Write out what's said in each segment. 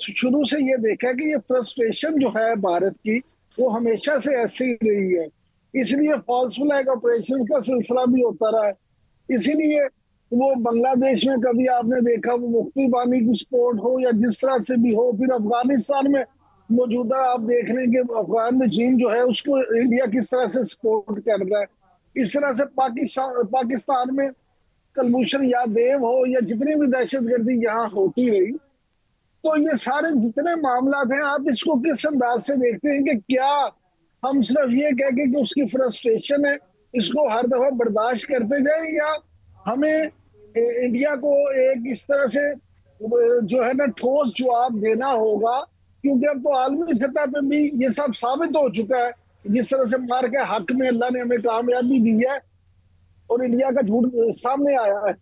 शुरू से ये देखा कि ये फ्रस्ट्रेशन जो है भारत की, वो हमेशा से ऐसे ही रही है। इसलिए फॉल्स फ्लैग ऑपरेशन का सिलसिला भी होता रहा है। इसीलिए वो बांग्लादेश में कभी आपने देखा वो मुफ्ती बानी की सपोर्ट हो या जिस तरह से भी हो, फिर अफगानिस्तान में मौजूदा आप देख रहे हैं कि अफगान रजीम जो है उसको इंडिया किस तरह से सपोर्ट करता है। इस तरह से पाकिस्तान पाकिस्तान में कलभूषण यादव हो या जितनी भी दहशतगर्दी यहाँ होती रही, तो ये सारे जितने मामला हैं आप इसको किस अंदाज से देखते हैं कि क्या हम सिर्फ ये कह के कि उसकी फ्रस्ट्रेशन है, इसको हर दफा बर्दाश्त करते जाएं, या हमें इंडिया को एक इस तरह से जो है ना ठोस जवाब देना होगा, क्योंकि अब तो आलमी सतह पे भी ये सब साबित हो चुका है। जिस तरह से मार के हक में अल्लाह ने हमें कामयाबी दी है और इंडिया का झूठ सामने आया है।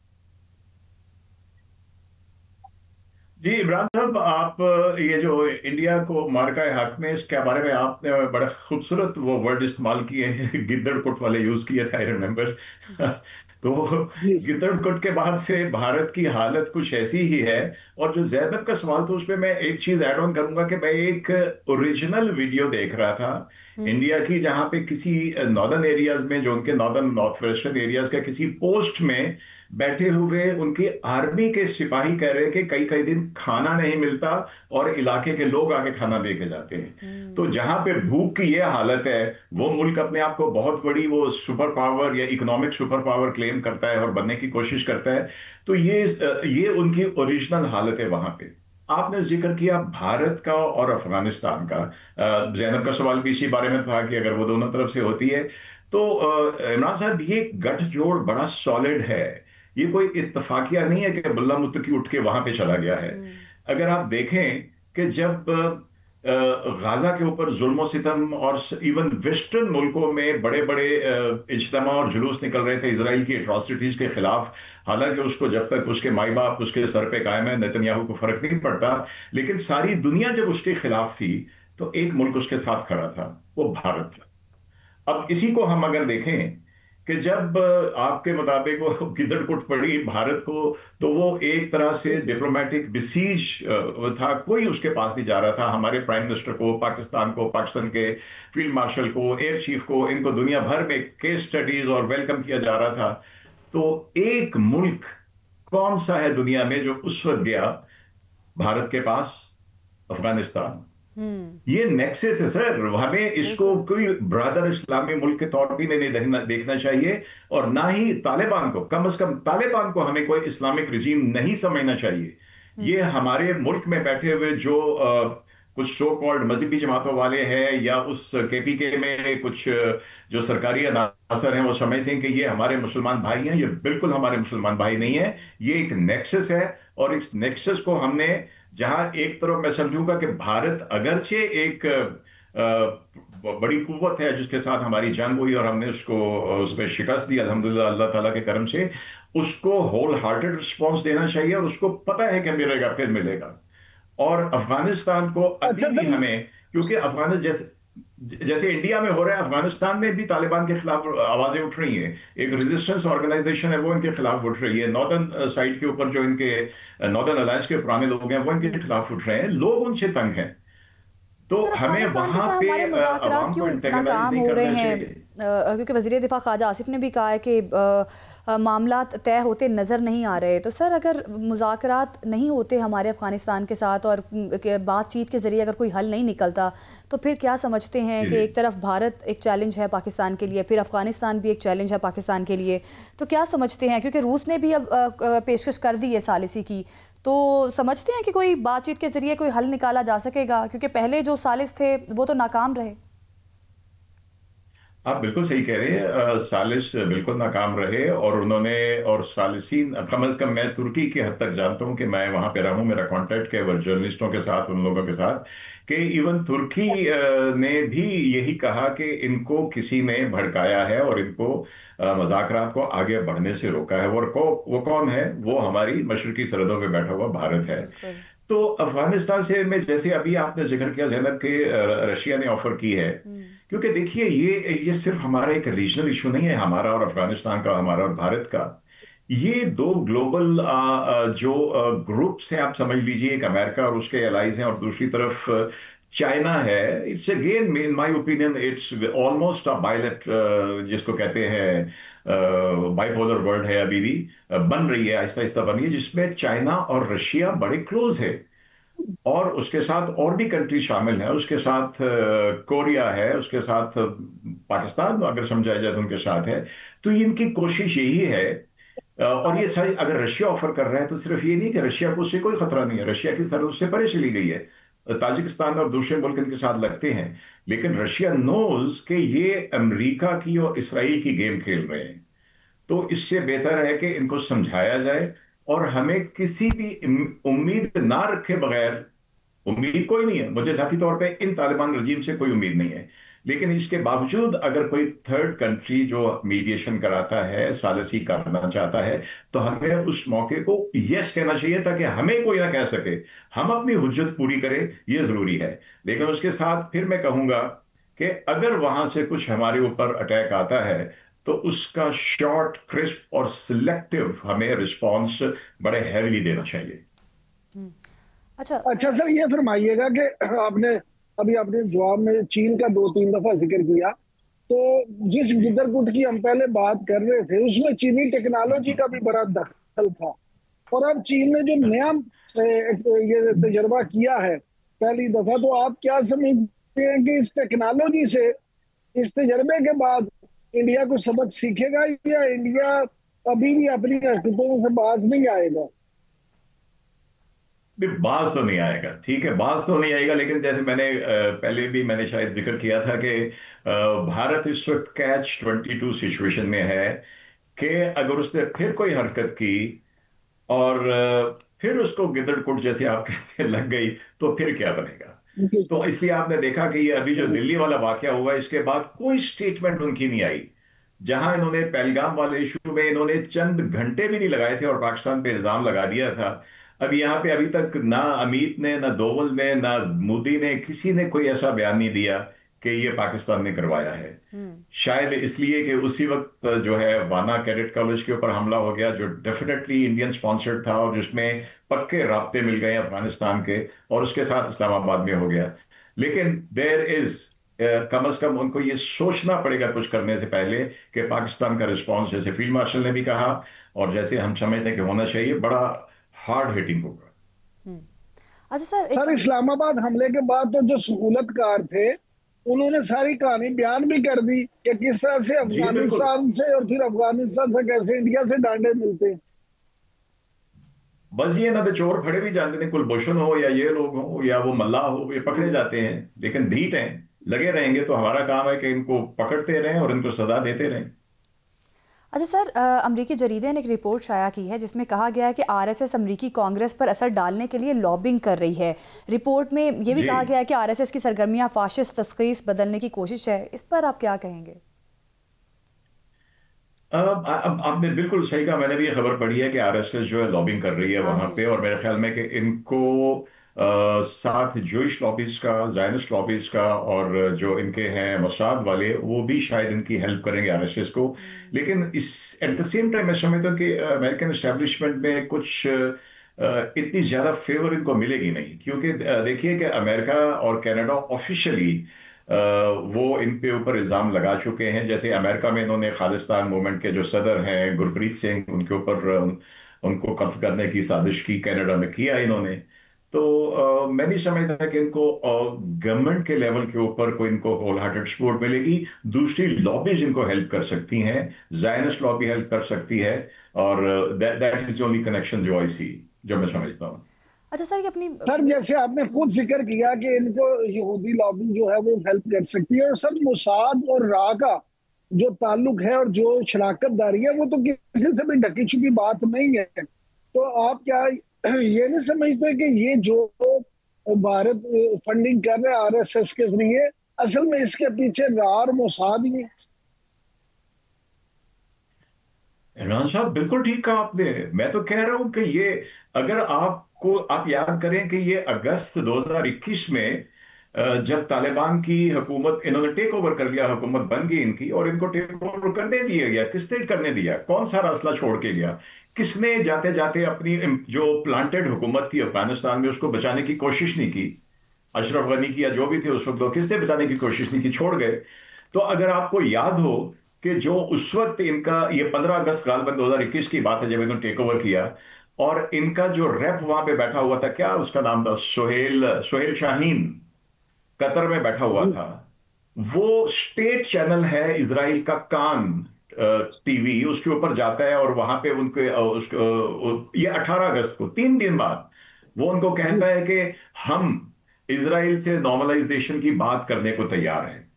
जी इमरान साहब, आप ये जो इंडिया को मार का हक में, इसके बारे में आपने बड़ा खूबसूरत वो वर्ड इस्तेमाल किए हैं, गिद्दड़ वाले यूज किए थे, आई रिमेम्बर। तो जी गिद्दड़ के बाद से भारत की हालत कुछ ऐसी ही है। और जो जैनब का सवाल था उसमें मैं एक चीज ऐड ऑन करूंगा कि मैं एक ओरिजिनल वीडियो देख रहा था हम्म। इंडिया की, जहां पे किसी नॉर्दर्न एरियाज में, जो उनके नॉर्दर्न नॉर्थ वेस्टर्न एरियाज का किसी पोस्ट में बैठे हुए उनकी आर्मी के सिपाही कह रहे हैं कि कई कई दिन खाना नहीं मिलता और इलाके के लोग आके खाना दे के जाते हैं। तो हम्म। जहां पे भूख की ये हालत है, वो मुल्क अपने आप को बहुत बड़ी वो सुपर पावर या इकोनॉमिक सुपर पावर क्लेम करता है और बनने की कोशिश करता है। तो ये उनकी ओरिजिनल हालत है वहां पे। आपने जिक्र किया भारत का और अफगानिस्तान का। जैनब का सवाल भी इसी बारे में था कि अगर वो दोनों तरफ से होती है तो इमरान साहब, ये गठजोड़ बड़ा सॉलिड है। ये कोई इत्तफाकिया नहीं है कि अब्दुल्ला मुत्तकी उठ के वहां पे चला गया है। हम्म। अगर आप देखें कि जब गाजा के ऊपर जुल्म सितम और इवन वेस्टर्न मुल्कों में बड़े बड़े इज्तिमा और जुलूस निकल रहे थे इसराइल की एट्रॉसिटीज के खिलाफ, हालांकि उसको जब तक उसके माई बाप उसके सर पे कायम है, नेतन्याहू को फर्क नहीं पड़ता, लेकिन सारी दुनिया जब उसके खिलाफ थी तो एक मुल्क उसके साथ खड़ा था, वो भारत था। अब इसी को हम अगर देखें कि जब आपके मुताबिक वो गिदड़ कुट पड़ी भारत को, तो वो एक तरह से डिप्लोमेटिक बिसीज था, कोई उसके पास नहीं जा रहा था। हमारे प्राइम मिनिस्टर को, पाकिस्तान को, पाकिस्तान के फील्ड मार्शल को, एयर चीफ को, इनको दुनिया भर में केस स्टडीज और वेलकम किया जा रहा था। तो एक मुल्क कौन सा है दुनिया में जो उस वक्त गया भारत के पास? अफगानिस्तान। हम्म। ये नेक्सस है सर, हमें इसको बिल्कुल। कोई ब्रदर इस्लामी मुल्क के तौर पे नहीं देखना चाहिए। और ना ही तालिबान को, कम से कम तालिबान को हमें कोई इस्लामिक रिजीम नहीं समझना चाहिए। ये हम्म। हमारे मुल्क में बैठे हुए जो कुछ सो कॉल्ड मजहबी जमातों वाले हैं, या उस केपीके में कुछ जो सरकारी अनासर हैं, वो समझते हैं कि ये हमारे मुसलमान भाई हैं। ये बिल्कुल हमारे मुसलमान भाई नहीं है। ये एक नेक्सस है, और इस नेक्सस को हमने, जहां एक तरफ मैं समझूंगा कि भारत अगरचे एक बड़ी कुव्वत है जिसके साथ हमारी जंग हुई और हमने उसको उसमें शिकस्त दी अल्हम्दुलिल्लाह अल्लाह ताला के करम से, उसको होल हार्टेड रिस्पॉन्स देना चाहिए, और उसको पता है कि मिलेगा, फिर मिलेगा। और अफगानिस्तान को अभी अच्छा भी सर। हमें, क्योंकि अफगान जैसे जैसे इंडिया में हो रहा है, अफगानिस्तान में भी तालिबान के खिलाफ आवाजें उठ रही हैं। एक रेजिस्टेंस ऑर्गेनाइजेशन है, वो इनके खिलाफ उठ रही है। नॉर्दर्न साइड के ऊपर जो इनके नॉर्दर्न अलायंस के पुराने लोग हैं, वो इनके खिलाफ उठ रहे हैं। लोग उनसे तंग हैं। तो तो सर हमें अफगानिस्तान के वहां साथ पे हमारे मुज़ाकरात अवाम को क्यों इंटेगराइज नाकाम नहीं हो रहे करना हैं? चाहिए। क्योंकि वज़ीर दिफ़ा ख्वाजा आसिफ ने भी कहा है कि मामला तय होते नज़र नहीं आ रहे। तो सर अगर मुज़ाकरात नहीं होते हमारे अफ़गानिस्तान के साथ, और बातचीत के ज़रिए अगर कोई हल नहीं निकलता, तो फिर क्या समझते हैं जी कि जी। एक तरफ भारत एक चैलेंज है पाकिस्तान के लिए, फिर अफ़गानिस्तान भी एक चैलेंज है पाकिस्तान के लिए, तो क्या समझते हैं? क्योंकि रूस ने भी अब पेशकश कर दी है सालिसी की, तो समझते हैं कि कोई बातचीत के ज़रिए कोई हल निकाला जा सकेगा? क्योंकि पहले जो सालिस थे वो तो नाकाम रहे। आप बिल्कुल सही कह रहे हैं। सालिस बिल्कुल नाकाम रहे, और उन्होंने, और सालिसीन, कम अज कम मैं तुर्की की हद तक जानता हूं कि मैं वहां पे रहा हूं, मेरा कांटेक्ट है वो जर्नलिस्टों के साथ, उन लोगों के साथ, कि इवन तुर्की ने भी यही कहा कि इनको किसी ने भड़काया है और इनको मुज़ाकरात को आगे बढ़ने से रोका है। वो कौन है? वो हमारी मशरकी सरहदों पे बैठा हुआ भारत है। बिल्कुल। तो अफगानिस्तान से में, जैसे अभी आपने जिक्र किया जैनब के, रशिया ने ऑफर की है। हम्म। क्योंकि देखिए, ये सिर्फ हमारा एक रीजनल इशू नहीं है, हमारा और अफगानिस्तान का, हमारा और भारत का। ये दो ग्लोबल जो ग्रुप्स हैं, आप समझ लीजिए, एक अमेरिका और उसके एलाइज हैं और दूसरी तरफ चाइना है। It's again in my opinion it's almost a बाइलेट, जिसको कहते हैं बाइपोलर वर्ल्ड है, अभी भी बन रही है, आहिस्ता आहिस्ता बन रही है, जिसमें चाइना और रशिया बड़े क्लोज है और उसके साथ और भी कंट्री शामिल है, उसके साथ कोरिया है, उसके साथ पाकिस्तान अगर समझाया जाए तो उनके साथ है। तो इनकी कोशिश यही है, और ये सारी अगर रशिया ऑफर कर रहा है तो सिर्फ ये नहीं कि रशिया को उससे कोई खतरा नहीं है, रशिया की सरहद उससे परे चली गई है, ताजिकिस्तान और दूसरे मुल्क इनके साथ लगते हैं, लेकिन रशिया नोज कि ये अमेरिका की और इसराइल की गेम खेल रहे हैं। तो इससे बेहतर है कि इनको समझाया जाए और हमें किसी भी उम्मीद ना रखे बगैर, उम्मीद कोई नहीं है मुझे जाती तौर पे इन तालिबान रजीम से कोई उम्मीद नहीं है, लेकिन इसके बावजूद अगर कोई थर्ड कंट्री जो मीडिएशन कराता है, सालिसी करना चाहता है, तो हमें उस मौके को यस कहना चाहिए ताकि हमें कोई ना कह सके, हम अपनी हुज्जत पूरी करें, ये जरूरी है। लेकिन उसके साथ फिर मैं कहूंगा कि अगर वहां से कुछ हमारे ऊपर अटैक आता है तो उसका शॉर्ट, क्रिस्प और सिलेक्टिव हमें रिस्पॉन्स बड़े हैवीली देना चाहिए। अच्छा अच्छा सर, ये फरमाइएगा कि आपने अभी अपने जवाब में चीन का 2-3 दफा जिक्र किया, तो जिस गिदरगुट की हम पहले बात कर रहे थे उसमें चीनी टेक्नोलॉजी का भी बड़ा दखल था, और अब चीन ने जो नया ये तजर्बा किया है पहली दफा, तो आप क्या समझते हैं कि इस टेक्नोलॉजी से, इस तजर्बे के बाद इंडिया को सबक सीखेगा या इंडिया अभी भी अपनी हरकतों से बाज नहीं आएगा? बाज तो नहीं आएगा, ठीक है, बाज तो नहीं आएगा, लेकिन जैसे मैंने पहले भी मैंने शायद जिक्र किया था कि भारत इस वक्त कैच-22 सिचुएशन में है कि अगर उसने फिर कोई हरकत की और फिर उसको गिदड़पुट जैसे आप कहते हैं लग गई, तो फिर क्या बनेगा। तो इसलिए आपने देखा कि ये अभी जो दिल्ली वाला वाकया हुआ, इसके बाद कोई स्टेटमेंट उनकी नहीं आई। जहां इन्होंने पहलगाम वाले इशू में इन्होंने चंद घंटे भी नहीं लगाए थे और पाकिस्तान पे इल्जाम लगा दिया था। अब यहाँ पे अभी तक ना अमित ने, ना दोवल ने, ना मोदी ने, किसी ने कोई ऐसा बयान नहीं दिया कि ये पाकिस्तान ने करवाया है। शायद इसलिए कि उसी वक्त जो है वाना कैडेट कॉलेज के ऊपर हमला हो गया, जो डेफिनेटली इंडियन स्पॉन्सर्ड था और जिसमें पक्के राब्ते मिल गए अफगानिस्तान के, और उसके साथ इस्लामाबाद में हो गया। लेकिन देयर इज कम अज कम उनको ये सोचना पड़ेगा कुछ करने से पहले कि पाकिस्तान का रिस्पॉन्स, जैसे फील्ड मार्शल ने भी कहा और जैसे हम समझते हैं कि होना चाहिए, बड़ा हार्ड हिटिंग होगा। अच्छा सर, इस्लामाबाद हमले के बाद तो जो सहूलतकार थे उन्होंने सारी कहानी बयान भी कर दी कि किस तरह से अफगानिस्तान से और फिर अफगानिस्तान से कैसे इंडिया से डांडे मिलते हैं। बस ये ना तो चोर फड़े भी जानते थे, कुलभूषण हो या ये लोग हो या वो मल्लाह हो, ये पकड़े जाते हैं, लेकिन ढीठ हैं, लगे रहेंगे। तो हमारा काम है कि इनको पकड़ते रहें और इनको सजा देते रहें। अच्छा सर, अमरीकी जरीदे ने एक रिपोर्ट शाया की है जिसमें कहा गया है कि आरएसएस अमरीकी कांग्रेस पर असर डालने के लिए लॉबिंग कर रही है। रिपोर्ट में यह भी कहा गया है कि आरएसएस की सरगर्मियां फाशिस्ट तस्खीस बदलने की कोशिश है। इस पर आप क्या कहेंगे? अब आपने बिल्कुल सही कहा, मैंने भी ये खबर पढ़ी है कि आरएसएस जो है लॉबिंग कर रही है वहां पे, और मेरे ख्याल में कि इनको साथ जूइश लॉबीज का, जायनिस्ट लॉबीज का, और जो इनके हैं मोसाद वाले, वो भी शायद इनकी हेल्प करेंगे आरएसएस को। लेकिन इस एट द सेम टाइम मैं समझता हूँ कि अमेरिकन एस्टेब्लिशमेंट में कुछ इतनी ज्यादा फेवर इनको मिलेगी नहीं, क्योंकि देखिए कि अमेरिका और कनाडा ऑफिशियली वो इन पे ऊपर इल्जाम लगा चुके हैं। जैसे अमेरिका में इन्होंने खालिस्तान मूवमेंट के जो सदर हैं गुरप्रीत सिंह, उनके ऊपर उनको कत्ल करने की साजिश की, कनाडा में किया इन्होंने। तो मैं नहीं समझता कि इनको गवर्नमेंट के लेवल के ऊपर कोई इनको होल हार्टेड सपोर्ट मिलेगी। दूसरी लॉबीज इनको हेल्प कर सकती हैं, जायनिस्ट लॉबी हेल्प कर सकती है, और दैट इज ओनली कनेक्शन जो आई सी, जो मैं समझता हूँ। अच्छा सर, ये अपनी सर जैसे आपने खुद जिक्र किया कि इनको यहूदी लॉबी जो है वो हेल्प कर सकती है, और सर मोसाद और रा का जो ताल्लुक है और जो शराकतदारी है वो तो किसी से भी ढकी छुपी बात नहीं है। तो आप क्या ये नहीं समझते कि ये जो भारत फंडिंग कर रहे हैं आरएसएस के जरिए, असल में इसके पीछे रा और मोसाद ही है? इमरान साहब बिल्कुल ठीक कहा आपने। मैं तो कह रहा हूं कि ये, अगर आप याद करें कि ये अगस्त 2021 में जब तालिबान की हुकूमत, इन्होंने टेक ओवर कर लिया, हुकूमत बन गई इनकी, और इनको टेक ओवर करने दिया गया, किसने करने दिया, कौन सा असला छोड़ के गया? किसने जाते जाते अपनी जो प्लांटेड हुकूमत थी अफगानिस्तान में उसको बचाने की कोशिश नहीं की? अशरफ गनी की या जो भी थे उस वक्त, किसने बचाने की कोशिश नहीं की, छोड़ गए। तो अगर आपको याद हो कि जो उस वक्त इनका, ये 15 अगस्त गालबन 2021 की बात है जब इन्होंने टेक ओवर किया, और इनका जो रेप वहां पे बैठा हुआ था, क्या उसका नाम था, सोहेल शाहीन, कतर में बैठा हुआ था। वो स्टेट चैनल है इजराइल का, कान टीवी, उसके ऊपर जाता है और वहां पे उनके ये 18 अगस्त को 3 दिन बाद वो उनको कहता है कि हम इजराइल से नॉर्मलाइजेशन की बात करने को तैयार हैं।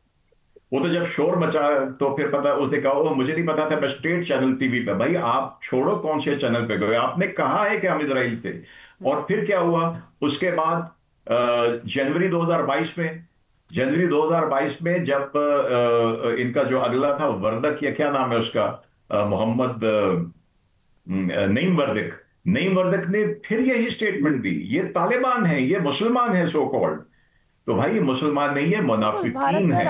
वो तो जब शोर मचा तो फिर पता, उसने कहा ओ मुझे नहीं पता था, मैं स्टेट चैनल टीवी पे। भाई आप छोड़ो कौन से चैनल पे गए, आपने कहा है कि हम इजराइल से। और फिर क्या हुआ उसके बाद? जनवरी 2022 में जब इनका जो अगला था वर्दक, या क्या नाम है उसका, मोहम्मद नईम वर्दक, नईम वर्दक ने फिर यही स्टेटमेंट दी, ये तालिबान है, ये मुसलमान है सो कॉल्ड। तो भाई ये मुसलमान नहीं है, भारत मुनाफिकीन सर है।